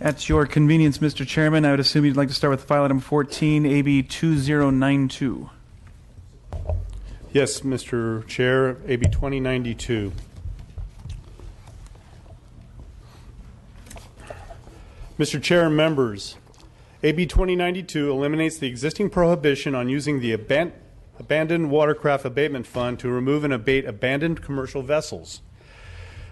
At your convenience, Mr. Chairman, I would assume you'd like to start with file item 14, AB 2092. Yes, Mr. Chair, AB 2092. Mr. Chair and members, AB 2092 eliminates the existing prohibition on using the Abandoned Watercraft Abatement Fund to remove and abate abandoned commercial vessels.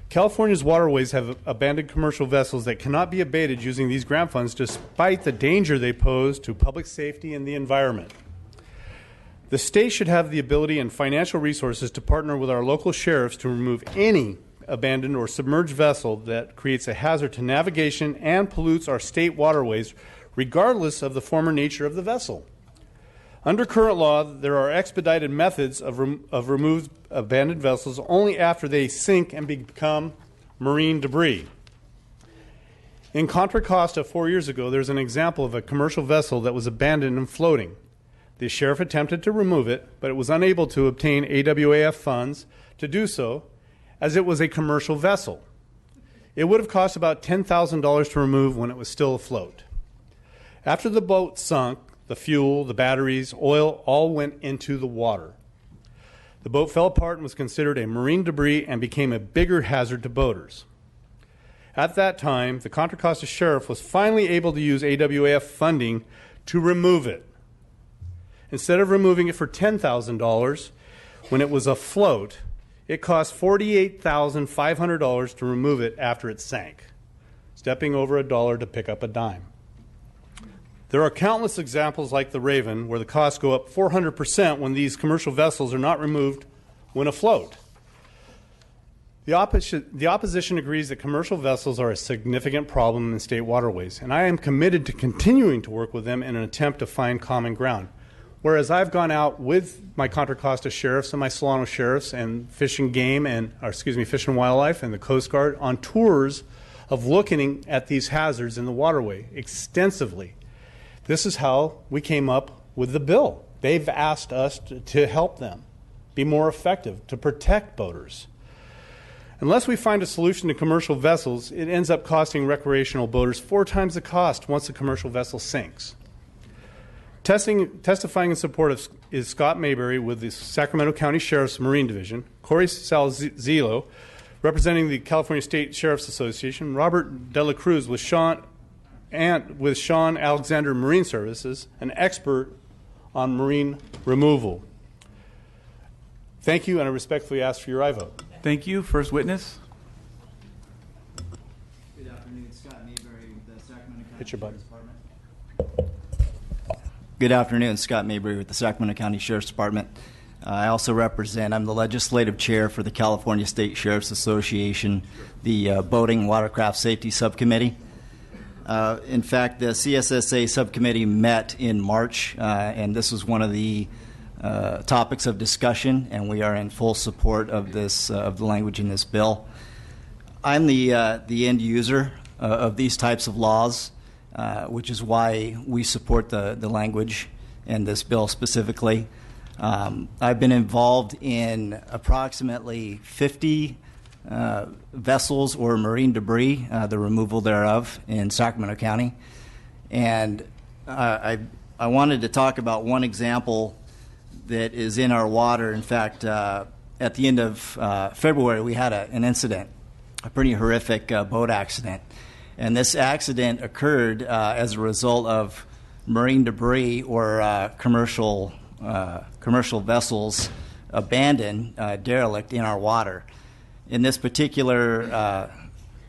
California's waterways have abandoned commercial vessels that cannot be abated using these grant funds despite the danger they pose to public safety and the environment. The state should have the ability and financial resources to partner with our local sheriffs to remove any abandoned or submerged vessel that creates a hazard to navigation and pollutes our state waterways, regardless of the former nature of the vessel. Under current law, there are expedited methods of removed abandoned vessels only after they sink and become marine debris. In Contra Costa 4 years ago, there's an example of a commercial vessel that was abandoned and floating. The sheriff attempted to remove it, but it was unable to obtain AWAF funds to do so, as it was a commercial vessel. It would have cost about $10,000 to remove when it was still afloat. After the boat sunk, the fuel, the batteries, oil all went into the water. The boat fell apart and was considered a marine debris and became a bigger hazard to boaters. At that time, the Contra Costa Sheriff was finally able to use AWAF funding to remove it. Instead of removing it for $10,000 when it was afloat, it cost $48,500 to remove it after it sank, stepping over a dollar to pick up a dime. There are countless examples like the Raven where the costs go up 400% when these commercial vessels are not removed when afloat. The opposition agrees that commercial vessels are a significant problem in state waterways, and I am committed to continuing to work with them in an attempt to find common ground. Whereas I've gone out with my Contra Costa sheriffs and my Solano sheriffs and Fish and Wildlife and the Coast Guard on tours of looking at these hazards in the waterway extensively. This is how we came up with the bill. They've asked us to help them be more effective, to protect boaters. Unless we find a solution to commercial vessels, it ends up costing recreational boaters 4 times the cost once the commercial vessel sinks. Testifying in support is Scott Mayberry with the Sacramento County Sheriff's Marine Division, Corey Salzillo, representing the California State Sheriff's Association, Robert De La Cruz with Sean Alexander Marine Services, an expert on marine removal. Thank you, and I respectfully ask for your aye vote. Thank you. First witness. Good afternoon, Scott Mayberry with the Sacramento County Hit your button. Sheriff's Department. Good afternoon, Scott Mayberry with the Sacramento County Sheriff's Department. I'm the legislative chair for the California State Sheriff's Association, the Boating Watercraft Safety Subcommittee. In fact, the CSSA subcommittee met in March, and this was one of the topics of discussion, and we are in full support of this of the language in this bill. I'm the end user of these types of laws, which is why we support the language in this bill specifically. I've been involved in approximately 50 vessels or marine debris, the removal thereof in Sacramento County. And I wanted to talk about one example that is in our water. In fact, at the end of February, we had an incident, a pretty horrific boat accident. And this accident occurred as a result of marine debris or commercial vessels abandoned, derelict in our water. In this particular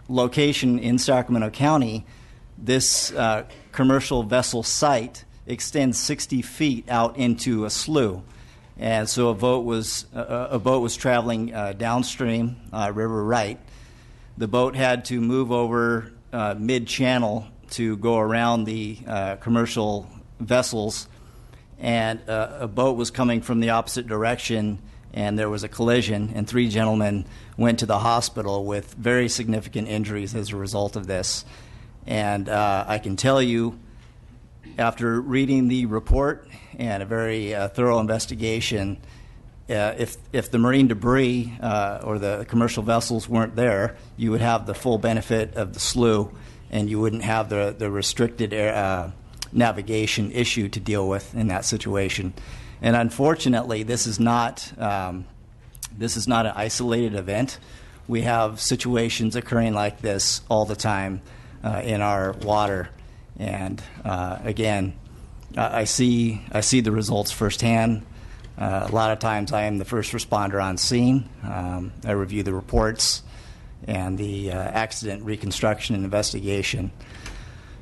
location in Sacramento County, this commercial vessel site extends 60 feet out into a slough, and so a boat was traveling downstream, river right. The boat had to move over mid-channel to go around the commercial vessels, and a boat was coming from the opposite direction, and there was a collision, and 3 gentlemen went to the hospital with very significant injuries as a result of this. And I can tell you, after reading the report and a very thorough investigation, if the marine debris or the commercial vessels weren't there, you would have the full benefit of the slough, and you wouldn't have the restricted navigation issue to deal with in that situation. And unfortunately, this is not an isolated event. We have situations occurring like this all the time in our water. And again, I see the results firsthand. A lot of times I am the first responder on scene. I review the reports and the accident reconstruction and investigation.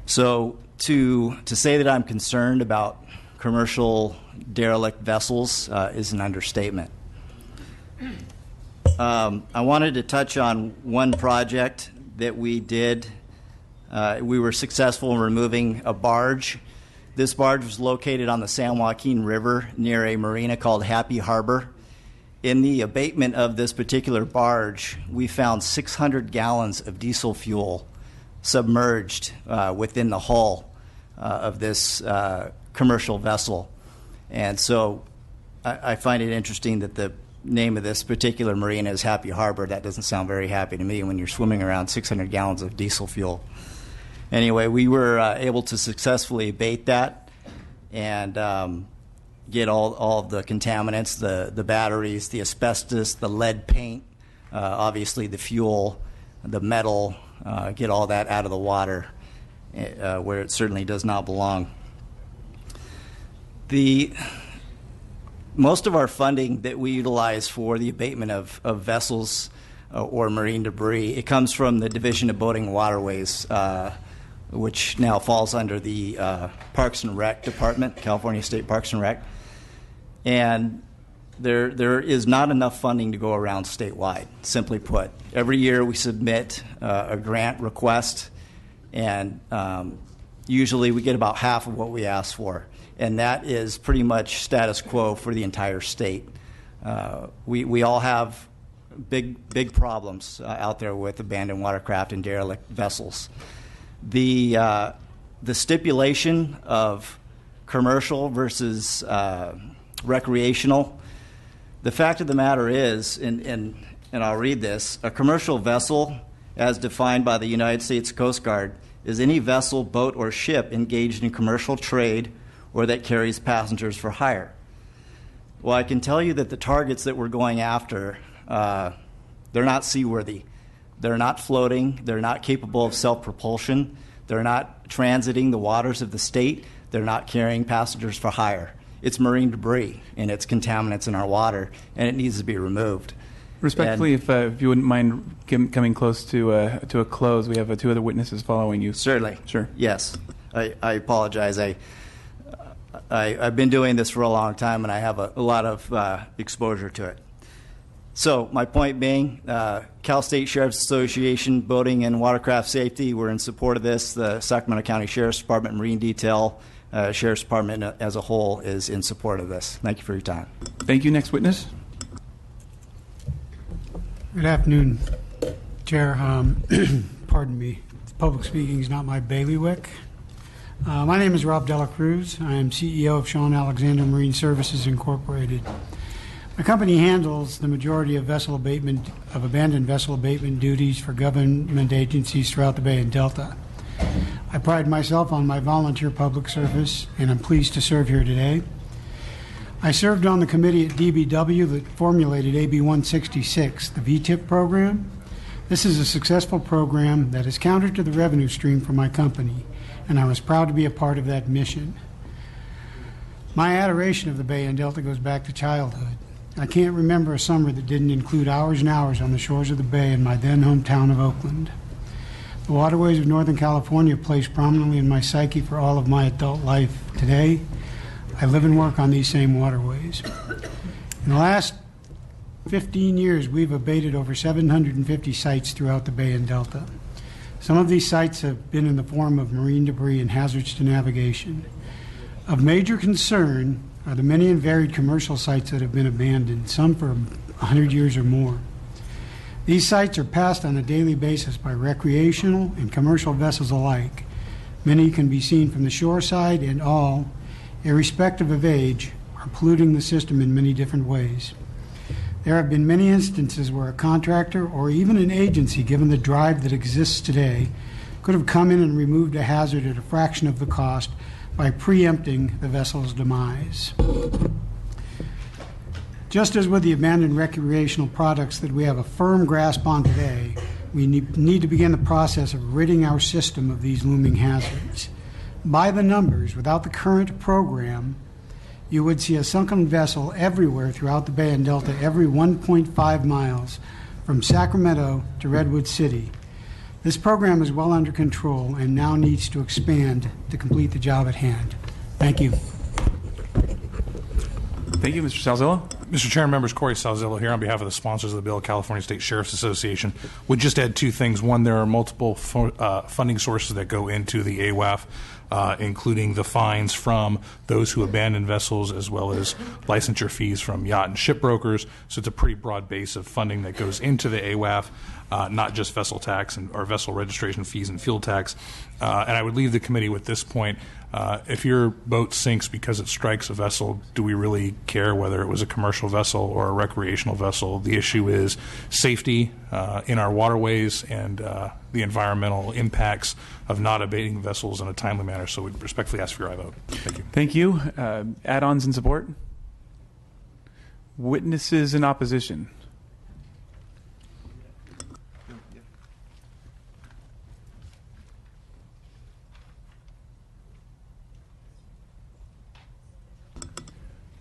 So to say that I'm concerned about commercial derelict vessels is an understatement. I wanted to touch on one project that we did. We were successful in removing a barge. This barge was located on the San Joaquin River near a marina called Happy Harbor. In the abatement of this particular barge, we found 600 gallons of diesel fuel submerged within the hull of this commercial vessel. And so I find it interesting that the name of this particular marina is Happy Harbor. That doesn't sound very happy to me when you're swimming around 600 gallons of diesel fuel. Anyway, we were able to successfully abate that and get all of the contaminants, the batteries, the asbestos, the lead paint, obviously the fuel, the metal, get all that out of the water where it certainly does not belong. Most of our funding that we utilize for the abatement of vessels or marine debris, it comes from the Division of Boating and Waterways, which now falls under the Parks and Rec Department, California State Parks and Rec. And there is not enough funding to go around statewide, simply put. Every year we submit a grant request, and usually we get about half of what we ask for. And that is pretty much status quo for the entire state. We all have big problems out there with abandoned watercraft and derelict vessels. The stipulation of commercial versus recreational, the fact of the matter is, and I'll read this, a commercial vessel, as defined by the United States Coast Guard, is any vessel, boat, or ship engaged in commercial trade or that carries passengers for hire. Well, I can tell you that the targets that we're going after, they're not seaworthy. They're not floating. They're not capable of self-propulsion. They're not transiting the waters of the state. They're not carrying passengers for hire. It's marine debris, and it's contaminants in our water, and it needs to be removed. Respectfully, if you wouldn't mind coming close to a close, we have two other witnesses following you. Certainly. Sure. Yes. I apologize. I've been doing this for a long time, and I have a lot of exposure to it. So my point being, Cal State Sheriff's Association, Boating and Watercraft Safety, we're in support of this. The Sacramento County Sheriff's Department, Marine Detail, Sheriff's Department as a whole is in support of this. Thank you for your time. Thank you. Next witness. Good afternoon, Chair. Pardon me. Public speaking is not my bailiwick. My name is Rob Dela Cruz. I am CEO of Sean Alexander Marine Services Incorporated. My company handles the majority of abandoned vessel abatement duties for government agencies throughout the Bay and Delta. I pride myself on my volunteer public service, and I'm pleased to serve here today. I served on the committee at DBW that formulated AB 166, the VTIP program. This is a successful program that is counter to the revenue stream for my company, and I was proud to be a part of that mission. My adoration of the Bay and Delta goes back to childhood. I can't remember a summer that didn't include hours and hours on the shores of the Bay in my then hometown of Oakland. The waterways of Northern California placed prominently in my psyche for all of my adult life. Today, I live and work on these same waterways. In the last 15 years, we've abated over 750 sites throughout the Bay and Delta. Some of these sites have been in the form of marine debris and hazards to navigation. Of major concern are the many and varied commercial sites that have been abandoned, some for 100 years or more. These sites are passed on a daily basis by recreational and commercial vessels alike. Many can be seen from the shore side, and all, irrespective of age, are polluting the system in many different ways. There have been many instances where a contractor or even an agency, given the drive that exists today, could have come in and removed a hazard at a fraction of the cost by preempting the vessel's demise. Just as with the abandoned recreational products that we have a firm grasp on today, we need to begin the process of ridding our system of these looming hazards. By the numbers, without the current program, you would see a sunken vessel everywhere throughout the Bay and Delta every 1.5 miles from Sacramento to Redwood City. This program is well under control and now needs to expand to complete the job at hand. Thank you. Thank you, Mr. Salzillo. Mr. Chair, members, Corey Salzillo here on behalf of the sponsors of the bill, California State Sheriff's Association. Would just add two things. One, there are multiple funding sources that go into the AWAF, including the fines from those who abandon vessels, as well as licensure fees from yacht and ship brokers. So it's a pretty broad base of funding that goes into the AWAF, not just vessel tax or vessel registration fees and fuel tax. And I would leave the committee with this point. If your boat sinks because it strikes a vessel, do we really care whether it was a commercial vessel or a recreational vessel? The issue is safety in our waterways and the environmental impacts of not abating vessels in a timely manner. So we respectfully ask for your aye vote. Thank you. Thank you. Add-ons in support? Witnesses in opposition?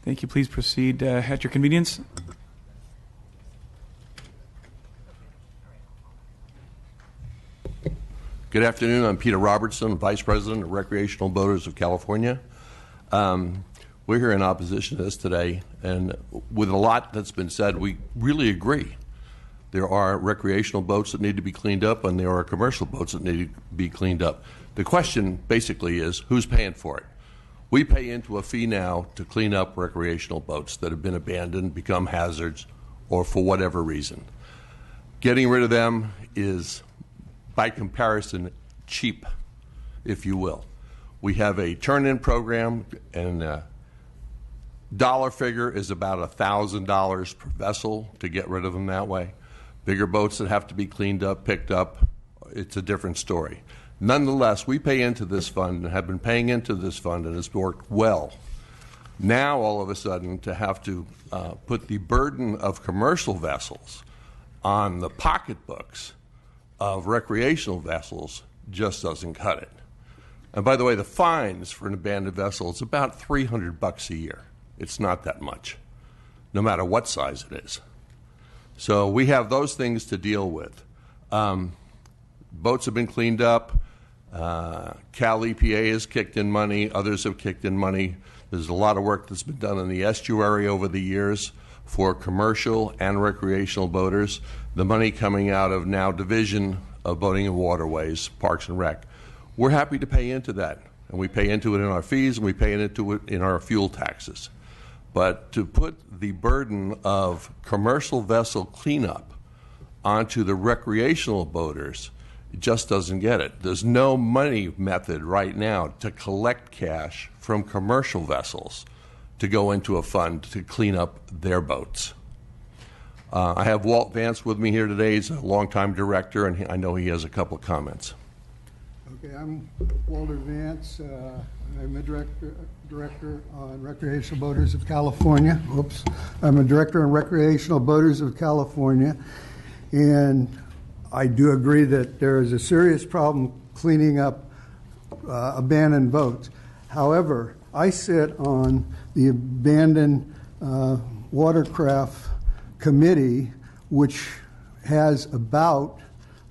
Thank you. Please proceed at your convenience. Good afternoon. I'm Peter Robertson, Vice President of Recreational Boaters of California. We're here in opposition to this today, and with a lot that's been said, we really agree. There are recreational boats that need to be cleaned up, and there are commercial boats that need to be cleaned up. The question basically is, who's paying for it? We pay into a fee now to clean up recreational boats that have been abandoned, become hazards, or for whatever reason. Getting rid of them is, by comparison, cheap, if you will. We have a turn-in program, and dollar figure is about $1,000 per vessel to get rid of them that way. Bigger boats that have to be cleaned up, picked up, it's a different story. Nonetheless, we pay into this fund and have been paying into this fund, and it's worked well. Now, all of a sudden, to have to put the burden of commercial vessels on the pocketbooks of recreational vessels just doesn't cut it. And by the way, the fines for an abandoned vessel is about $300 a year. It's not that much, no matter what size it is. So we have those things to deal with. Boats have been cleaned up. Cal EPA has kicked in money. Others have kicked in money. There's a lot of work that's been done in the estuary over the years for commercial and recreational boaters. The money coming out of now Division of Boating and Waterways, Parks and Rec. We're happy to pay into that, and we pay into it in our fees, and we pay into it in our fuel taxes. But to put the burden of commercial vessel cleanup onto the recreational boaters, it just doesn't get it. There's no money method right now to collect cash from commercial vessels to go into a fund to clean up their boats. I have Walt Vance with me here today. He's a longtime director, and I know he has a couple of comments. Okay, I'm Walter Vance. I'm a director on Recreational Boaters of California. Oops. I'm a director on Recreational Boaters of California, and I do agree that there is a serious problem cleaning up abandoned boats. However, I sit on the Abandoned Watercraft Committee, which has about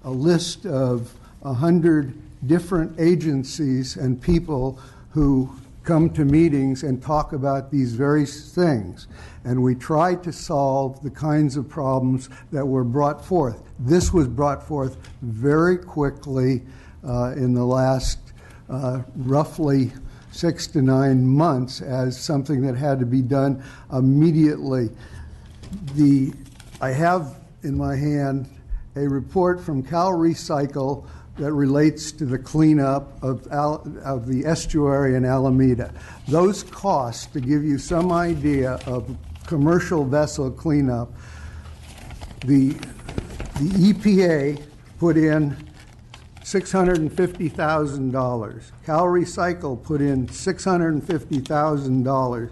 a list of 100 different agencies and people who come to meetings and talk about these very things. And we try to solve the kinds of problems that were brought forth. This was brought forth very quickly in the last roughly 6 to 9 months as something that had to be done immediately. I have in my hand a report from Cal Recycle that relates to the cleanup of the estuary in Alameda. Those costs, to give you some idea of commercial vessel cleanup, the EPA put in $650,000. Cal Recycle put in $650,000.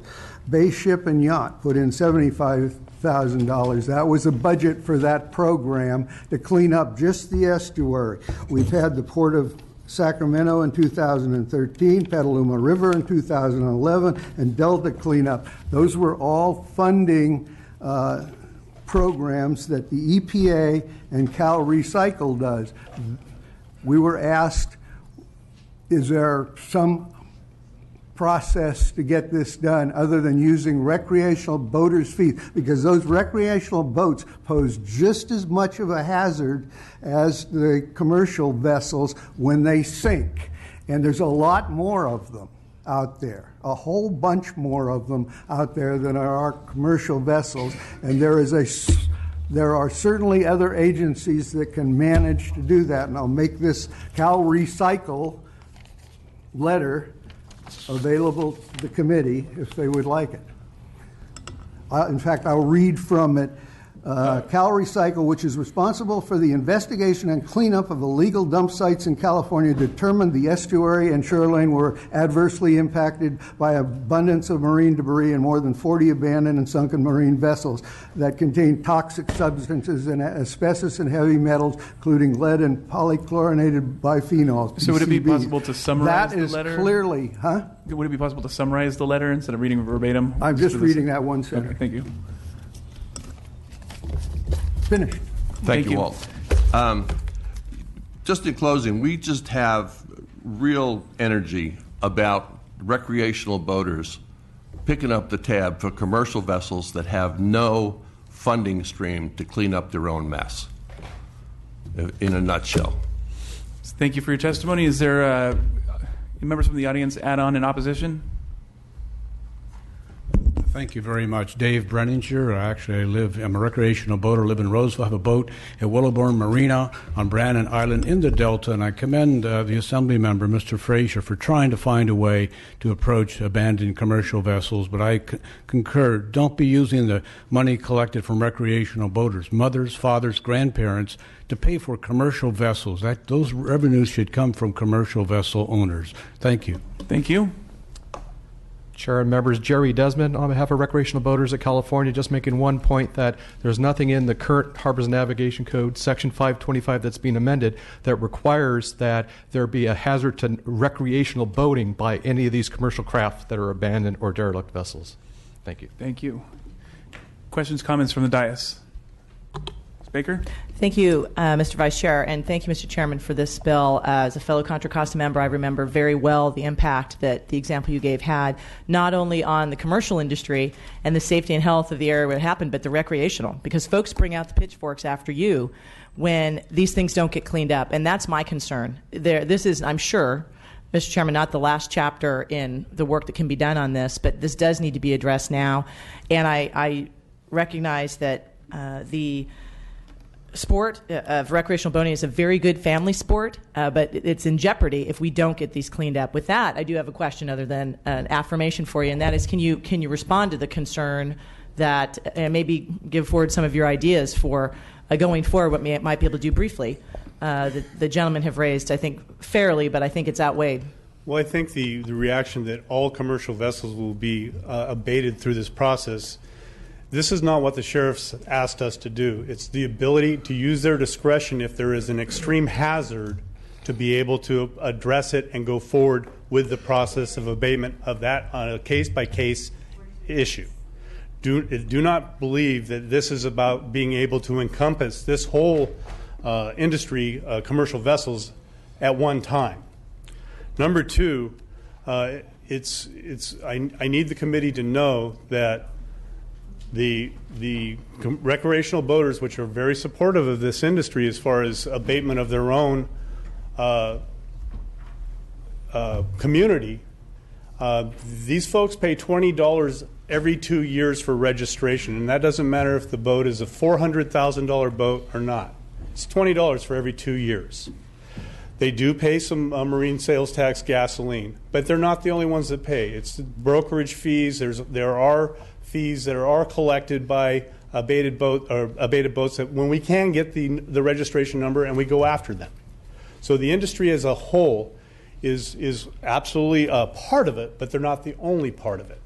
Bay Ship and Yacht put in $75,000. That was a budget for that program to clean up just the estuary. We've had the Port of Sacramento in 2013, Petaluma River in 2011, and Delta cleanup. Those were all funding programs that the EPA and Cal Recycle does. We were asked, is there some process to get this done other than using recreational boaters' fees? Because those recreational boats pose just as much of a hazard as the commercial vessels when they sink. And there's a lot more of them out there, a whole bunch more of them out there than are commercial vessels. And there are certainly other agencies that can manage to do that. And I'll make this Cal Recycle letter available to the committee if they would like it. In fact, I'll read from it. Cal Recycle, which is responsible for the investigation and cleanup of illegal dump sites in California, determined the estuary and shoreline were adversely impacted by abundance of marine debris and more than 40 abandoned and sunken marine vessels that contain toxic substances and asbestos and heavy metals, including lead and polychlorinated biphenyls. So would it be PCBs. possible to summarize that the letter? That is clearly, huh? Would it be possible to summarize the letter instead of reading verbatim? I'm just reading that one sentence. Okay, thank you. Finished. Thank you, Walt. Just in closing, we just have real energy about recreational boaters picking up the tab for commercial vessels that have no funding stream to clean up their own mess, in a nutshell. Thank you for your testimony. Is there members from the audience add on in opposition? Thank you very much. Dave Brenninger. I'm a recreational boater, live in Roseville. I have a boat at Willowburn Marina on Brandon Island in the Delta, and I commend the Assembly member, Mr. Frazier, for trying to find a way to approach abandoned commercial vessels. But I concur, don't be using the money collected from recreational boaters, mothers, fathers, grandparents, to pay for commercial vessels. Those revenues should come from commercial vessel owners. Thank you. Thank you. Chair and members, Jerry Desmond on behalf of Recreational Boaters of California, just making one point that there's nothing in the current Harbors Navigation Code, Section 525, that's being amended that requires that there be a hazard to recreational boating by any of these commercial craft that are abandoned or derelict vessels. Thank you. Thank you. Questions, comments from the dais? Ms. Baker? Thank you, Mr. Vice Chair, and thank you, Mr. Chairman, for this bill. As a fellow Contra Costa member, I remember very well the impact that the example you gave had, not only on the commercial industry and the safety and health of the area where it happened, but the recreational, because folks bring out the pitchforks after you when these things don't get cleaned up, and that's my concern. This is, I'm sure, Mr. Chairman, not the last chapter in the work that can be done on this, but this does need to be addressed now, and I recognize that the sport of recreational boating is a very good family sport, but it's in jeopardy if we don't get these cleaned up. With that, I do have a question other than an affirmation for you, and that is, can you respond to the concern that, and maybe give forward some of your ideas for going forward, what might be able to do briefly, the gentlemen have raised, I think, fairly, but I think it's outweighed. Well, I think the reaction that all commercial vessels will be abated through this process. This is not what the sheriffs asked us to do. It's the ability to use their discretion if there is an extreme hazard to be able to address it and go forward with the process of abatement of that on a case-by-case issue. Do not believe that this is about being able to encompass this whole industry, commercial vessels, at one time. Number two, I need the committee to know that the recreational boaters, which are very supportive of this industry as far as abatement of their own community, these folks pay $20 every 2 years for registration, and that doesn't matter if the boat is a $400,000 boat or not. It's $20 for every 2 years. They do pay some marine sales tax, gasoline, but they're not the only ones that pay. It's brokerage fees. There are fees that are collected by abated boats that when we can get the registration number and we go after them. So the industry as a whole is absolutely a part of it, but they're not the only part of it.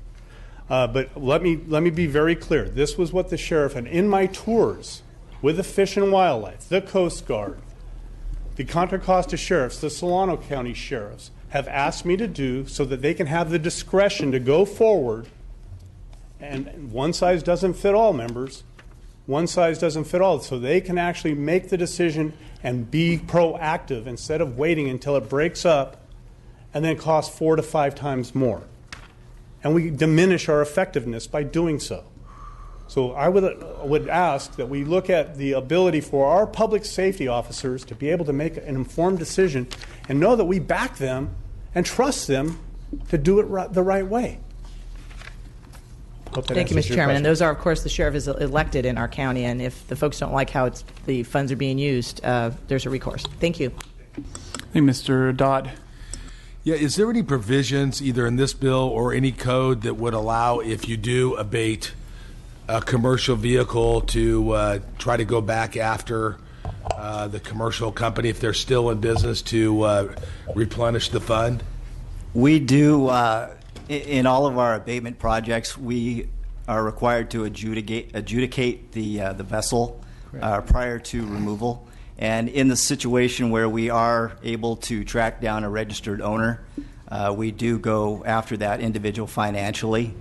But let me be very clear. This was what the sheriff, and in my tours with the Fish and Wildlife, the Coast Guard, the Contra Costa sheriffs, the Solano County sheriffs, have asked me to do so that they can have the discretion to go forward. And one size doesn't fit all, members. One size doesn't fit all. So they can actually make the decision and be proactive instead of waiting until it breaks up and then costs 4 to 5 times more. And we diminish our effectiveness by doing so. So I would ask that we look at the ability for our public safety officers to be able to make an informed decision and know that we back them and trust them to do it the right way. Thank you, Mr. Chairman. And those are, of course, the sheriff is elected in our county, and if the folks don't like how the funds are being used, there's a recourse. Thank you. Hey, Mr. Dodd. Yeah, is there any provisions either in this bill or any code that would allow, if you do abate a commercial vehicle, to try to go back after the commercial company if they're still in business to replenish the fund? We do, in all of our abatement projects, we are required to adjudicate the vessel prior to removal. And in the situation where we are able to track down a registered owner, we do go after that individual financially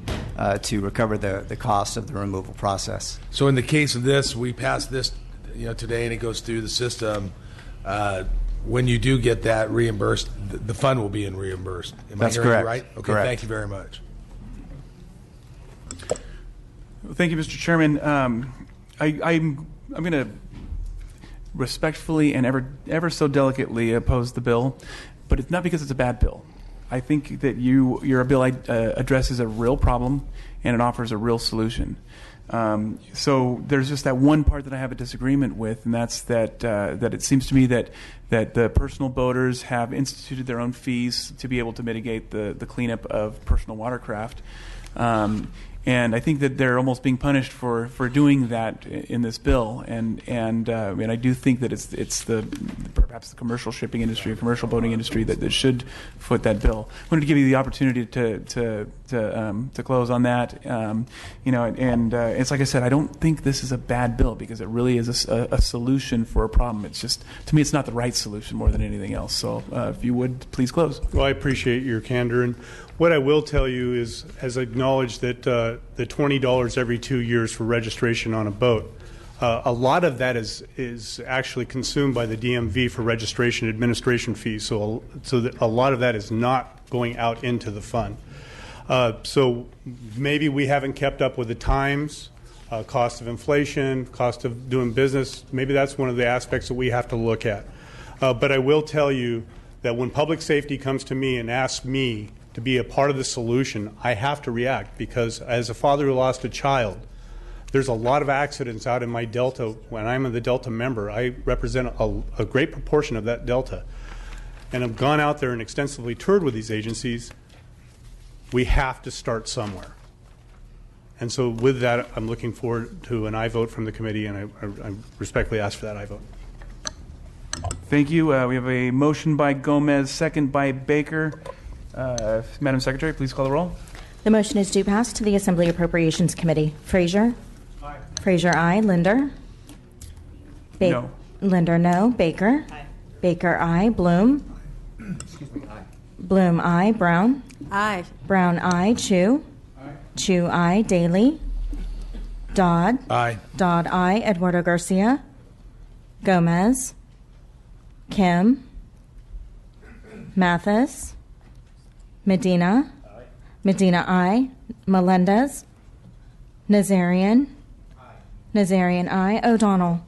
to recover the cost of the removal process. So in the case of this, we pass this today and it goes through the system. When you do get that reimbursed, the fund will be reimbursed. That's I hearing correct. you right? Okay, correct. Thank you very much. Thank you, Mr. Chairman. I'm going to respectfully and ever so delicately oppose the bill, but it's not because it's a bad bill. I think that your bill addresses a real problem and it offers a real solution. So there's just that one part that I have a disagreement with, and that's that it seems to me that the personal boaters have instituted their own fees to be able to mitigate the cleanup of personal watercraft. And I think that they're almost being punished for doing that in this bill, and I do think that it's perhaps the commercial shipping industry or commercial boating industry that should foot that bill. I wanted to give you the opportunity to close on that, it's like I said, I don't think this is a bad bill because it really is a solution for a problem. It's just, to me, it's not the right solution more than anything else. So if you would please close. Well, I appreciate your candor, and what I will tell you is, as I acknowledge that the $20 every 2 years for registration on a boat, a lot of that is actually consumed by the DMV for registration administration fees. So a lot of that is not going out into the fund. So maybe we haven't kept up with the times, cost of inflation, cost of doing business. Maybe that's one of the aspects that we have to look at. But I will tell you that when public safety comes to me and asks me to be a part of the solution, I have to react, because as a father who lost a child, there's a lot of accidents out in my Delta. When I'm the Delta member, I represent a great proportion of that Delta. And I've gone out there and extensively toured with these agencies. We have to start somewhere. And so with that, I'm looking forward to an aye vote from the committee, and I respectfully ask for that aye vote. Thank you. We have a motion by Gomez, second by Baker. Madam Secretary, please call the roll. The motion is due pass to the Assembly Appropriations Committee. Frazier? Aye. Frazier, aye. Linder? No. Linder, no. Baker? Aye. Baker, aye. Bloom? Excuse me, aye. Bloom, aye. Brown? Aye. Brown, aye. Chu? Aye. Chu, aye. Daly? Dodd? Aye. Dodd, aye. Eduardo Garcia? Gomez? Kim? Mathis? Medina? Aye. Medina, aye. Melendez? Nazarian? Aye. Nazarian, aye. O'Donnell?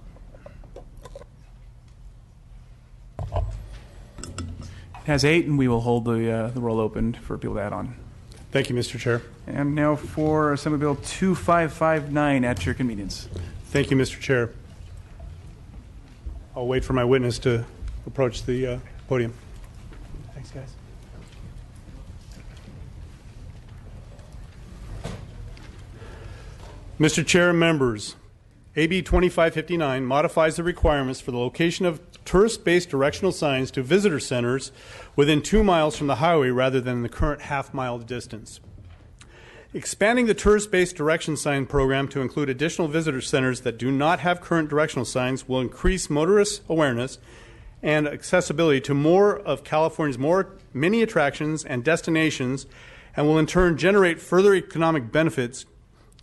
It has 8, and we will hold the roll open for people to add on. Thank you, Mr. Chair. And now for Assembly Bill 2559 at your convenience. Thank you, Mr. Chair. I'll wait for my witness to approach the podium. Thanks, guys. Mr. Chair and members, AB 2559 modifies the requirements for the location of tourist-based directional signs to visitor centers within 2 miles from the highway rather than the current half-mile distance. Expanding the tourist-based direction sign program to include additional visitor centers that do not have current directional signs will increase motorist awareness and accessibility to more of California's many attractions and destinations, and will in turn generate further economic benefits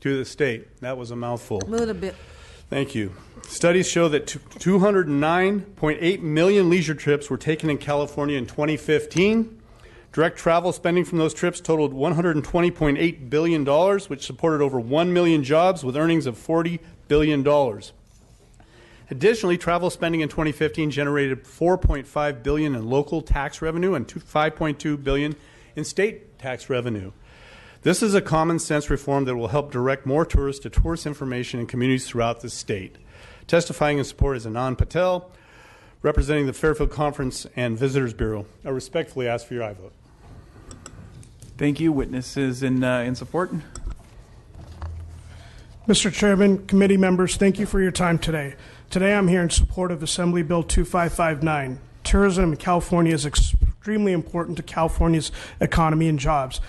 to the state. That was a mouthful. A little bit. Thank you. Studies show that 209.8 million leisure trips were taken in California in 2015. Direct travel spending from those trips totaled $120.8 billion, which supported over 1 million jobs with earnings of $40 billion. Additionally, travel spending in 2015 generated $4.5 billion in local tax revenue and $5.2 billion in state tax revenue. This is a common sense reform that will help direct more tourists to tourist information in communities throughout the state. Testifying in support is Anand Patel, representing the Fairfield Conference and Visitors Bureau. I respectfully ask for your aye vote. Thank you. Witnesses in support? Mr. Chairman, committee members, thank you for your time today. Today I'm here in support of Assembly Bill 2559. Tourism in California is extremely important to California's economy and jobs.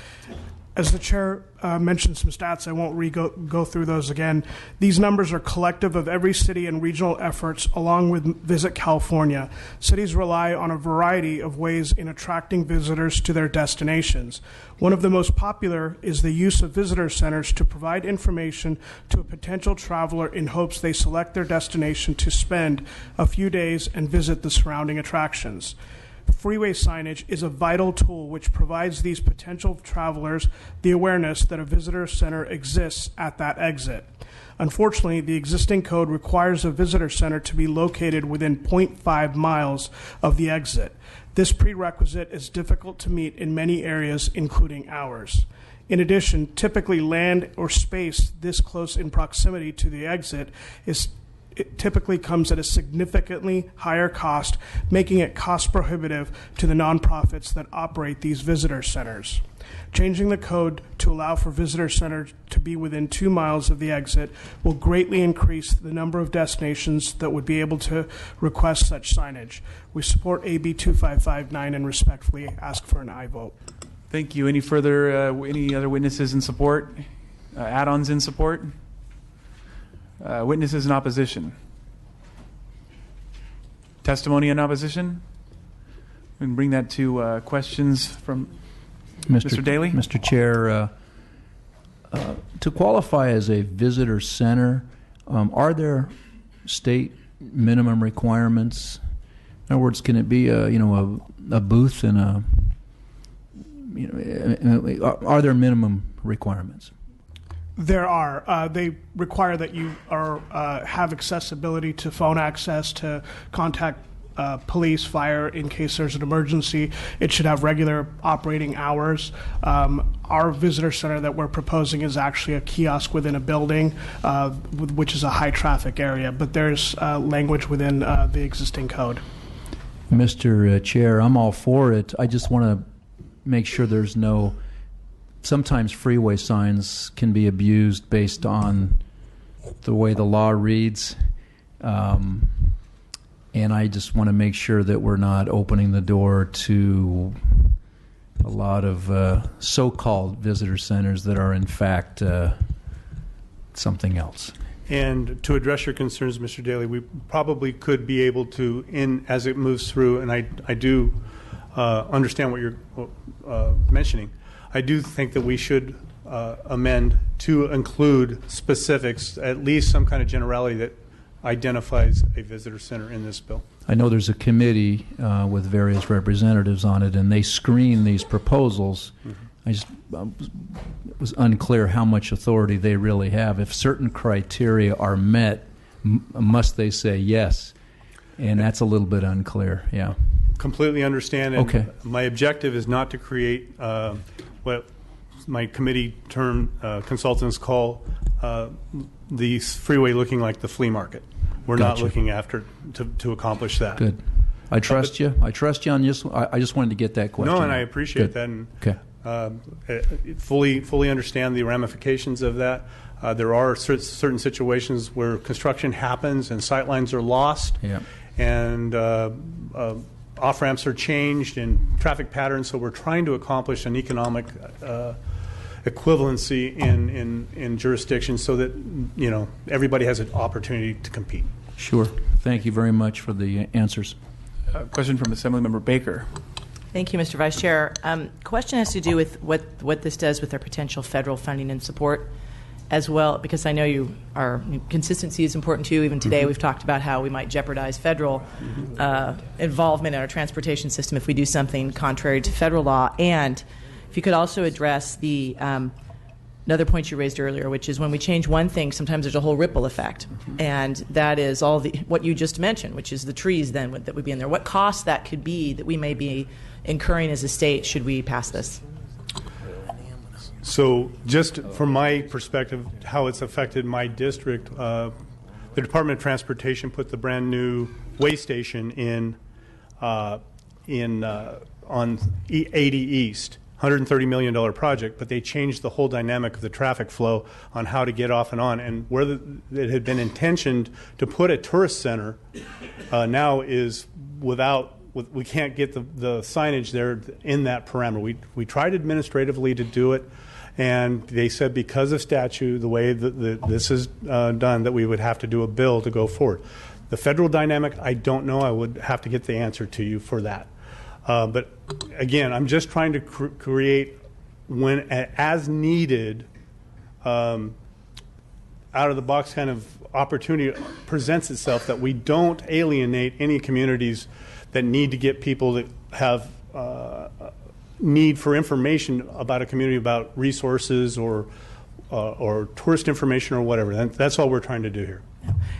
As the chair mentioned some stats, I won't go through those again. These numbers are collective of every city and regional efforts along with Visit California. Cities rely on a variety of ways in attracting visitors to their destinations. One of the most popular is the use of visitor centers to provide information to a potential traveler in hopes they select their destination to spend a few days and visit the surrounding attractions. Freeway signage is a vital tool which provides these potential travelers the awareness that a visitor center exists at that exit. Unfortunately, the existing code requires a visitor center to be located within 0.5 miles of the exit. This prerequisite is difficult to meet in many areas, including ours. In addition, typically land or space this close in proximity to the exit it typically comes at a significantly higher cost, making it cost prohibitive to the nonprofits that operate these visitor centers. Changing the code to allow for visitor centers to be within 2 miles of the exit will greatly increase the number of destinations that would be able to request such signage. We support AB 2559 and respectfully ask for an aye vote. Thank you. Any other witnesses in support? Add-ons in support? Witnesses in opposition? Testimony in opposition? We can bring that to questions from Mr. Daly. Mr. Chair, to qualify as a visitor center, are there state minimum requirements? In other words, can it be a booth and are there minimum requirements? There are. They require that you have accessibility to phone access, to contact police, fire in case there's an emergency. It should have regular operating hours. Our visitor center that we're proposing is actually a kiosk within a building, which is a high traffic area, but there's language within the existing code. Mr. Chair, I'm all for it. I just want to make sure there's no... Sometimes freeway signs can be abused based on the way the law reads. And I just want to make sure that we're not opening the door to a lot of so-called visitor centers that are in fact something else. And to address your concerns, Mr. Daly, we probably could be able to, as it moves through, and I do understand what you're mentioning, I do think that we should amend to include specifics, at least some kind of generality that identifies a visitor center in this bill. I know there's a committee with various representatives on it, and they screen these proposals. Mm-hmm. It was unclear how much authority they really have. If certain criteria are met, must they say yes? And that's a little bit unclear, yeah. Completely understand. And okay. My objective is not to create what my committee term consultants call the freeway looking like the flea market. We're not looking after to accomplish that. Good. I trust you. I trust you on this. I just wanted to get that question. No, and I appreciate that. And okay. Fully understand the ramifications of that. There are certain situations where construction happens and sightlines are lost, and off-ramps are changed and traffic patterns. So we're trying to accomplish an economic equivalency in jurisdictions so that everybody has an opportunity to compete. Sure. Thank you very much for the answers. Question from Assemblymember Baker. Thank you, Mr. Vice Chair. Question has to do with what this does with our potential federal funding and support as well, because I know consistency is important to you. Even today we've talked about how we might jeopardize federal involvement in our transportation system if we do something contrary to federal law. And if you could also address the another point you raised earlier, which is when we change one thing, sometimes there's a whole ripple effect. And that is what you just mentioned, which is the trees then that would be in there. What cost that could be that we may be incurring as a state should we pass this? So just from my perspective, how it's affected my district, the Department of Transportation put the brand new way station on 80 East, $130 million project, but they changed the whole dynamic of the traffic flow on how to get off and on. And where it had been intentioned to put a tourist center now is we can't get the signage there in that parameter. We tried administratively to do it, and they said because of statute, the way that this is done, that we would have to do a bill to go forward. The federal dynamic, I don't know. I would have to get the answer to you for that. But again, I'm just trying to create, when as needed, out of the box kind of opportunity presents itself, that we don't alienate any communities that need to get people that have need for information about a community, about resources or tourist information or whatever. That's all we're trying to do here.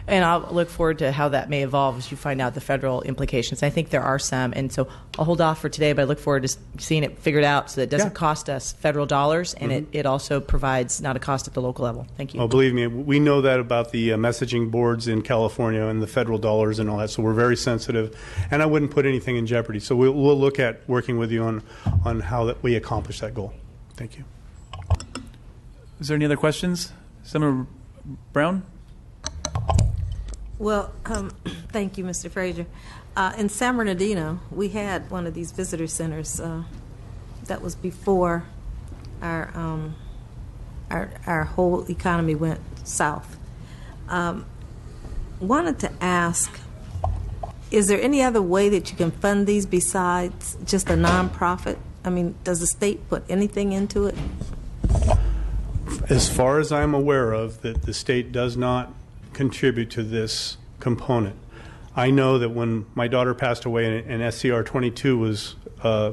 And I'll look forward to how that may evolve as you find out the federal implications. I think there are some, and so I'll hold off for today, but I look forward to seeing it figured out so that it doesn't cost us federal dollars, and it also provides not a cost at the local level. Thank you. Oh, believe me, we know that about the messaging boards in California and the federal dollars and all that, so we're very sensitive, and I wouldn't put anything in jeopardy. So we'll look at working with you on how we accomplish that goal. Thank you. Is there any other questions? Senator Brown? Well, thank you, Mr. Frazier. In San Bernardino, we had one of these visitor centers that was before our whole economy went south. Wanted to ask, is there any other way that you can fund these besides just a nonprofit? I mean, does the state put anything into it? As far as I'm aware of, that the state does not contribute to this component. I know that when my daughter passed away and SCR 22 was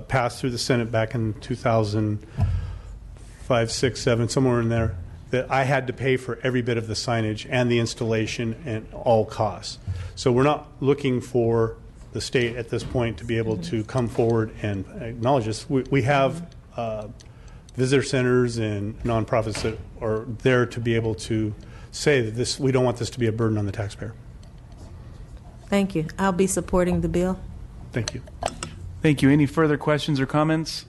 passed through the Senate back in 2005, 6, 7, somewhere in there, that I had to pay for every bit of the signage and the installation and all costs. So we're not looking for the state at this point to be able to come forward and acknowledge this. We have visitor centers and nonprofits that are there to be able to say that we don't want this to be a burden on the taxpayer. Thank you. I'll be supporting the bill. Thank you. Thank you. Any further questions or comments?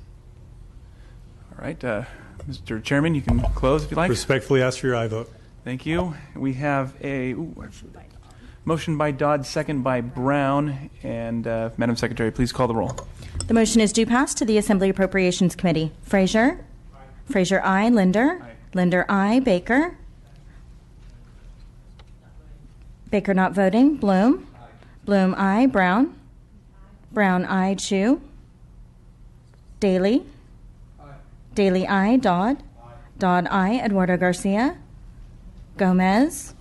All right, Mr. Chairman, you can close if you like. Respectfully ask for your aye vote. Thank you. We have a motion by Dodd, second by Brown. And Madam Secretary, please call the roll. The motion is due pass to the Assembly Appropriations Committee. Frazier? Aye. Frazier, aye. Linder? Aye. Linder, aye. Baker? Baker not voting. Bloom? Aye. Bloom, aye. Brown? Brown, aye. Chu? Daly? Aye. Daly, aye. Dodd? Aye. Dodd, aye. Eduardo Garcia? Gomez?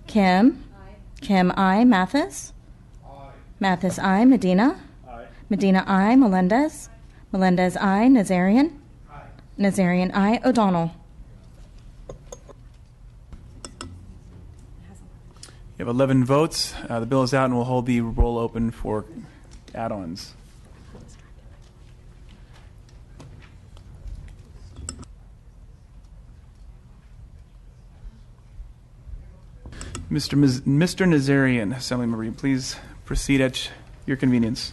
Kim? Aye. Kim, aye. Mathis? Aye. Mathis, aye. Medina? Aye. Medina, aye. Melendez? Melendez, aye. Nazarian? Aye. Nazarian, aye. O'Donnell? You have 11 votes. The bill is out, and we'll hold the roll open for add-ons. Mr. Nazarian, Assemblymember, please proceed at your convenience.